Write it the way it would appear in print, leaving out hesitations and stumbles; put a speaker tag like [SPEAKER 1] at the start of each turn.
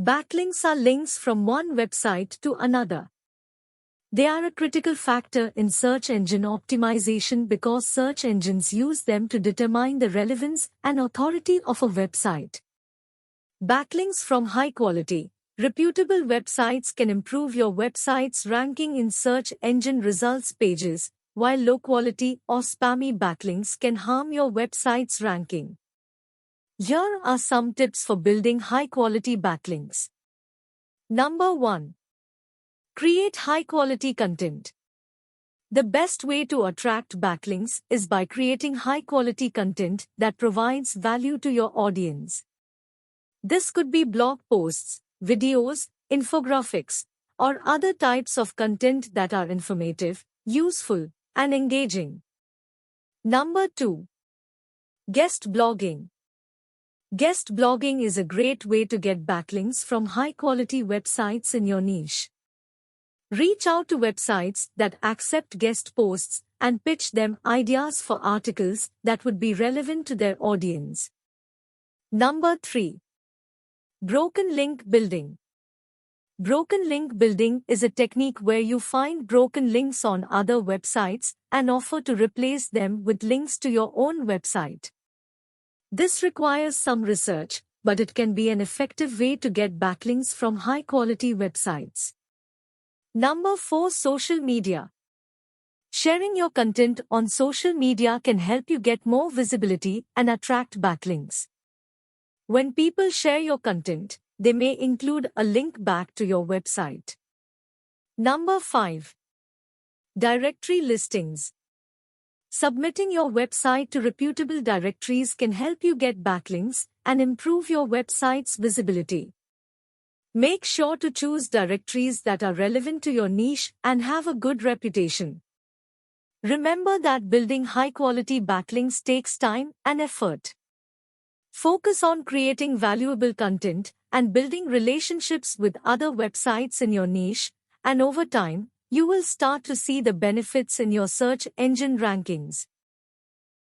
[SPEAKER 1] Backlinks are links from one website to another. They are a critical factor in search engine optimization because search engines use them to determine the relevance and authority of a website. Backlinks from high-quality, reputable websites can improve your website's ranking in search engine results pages, while low-quality or spammy backlinks can harm your website's ranking. Here are some tips for building high-quality backlinks. Number 1. Create high-quality content. The best way to attract backlinks is by creating high-quality content that provides value to your audience. This could be blog posts, videos, infographics, or other types of content that are informative, useful, and engaging. Number 2. Guest blogging. Guest blogging is a great way to get backlinks from high-quality websites in your niche. Reach out to websites that accept guest posts and pitch them ideas for articles that would be relevant to their audience. Number 3. Broken link building. Broken link building is a technique where you find broken links on other websites and offer to replace them with links to your own website. This requires some research, but it can be an effective way to get backlinks from high-quality websites. Number 4. Social media. Sharing your content on social media can help you get more visibility and attract backlinks. When people share your content, they may include a link back to your website. Number 5. Directory listings. Submitting your website to reputable directories can help you get backlinks and improve your website's visibility. Make sure to choose directories that are relevant to your niche and have a good reputation. Remember that building high-quality backlinks takes time and effort. Focus on creating valuable content and building relationships with other websites in your niche, and over time, you will start to see the benefits in your search engine rankings.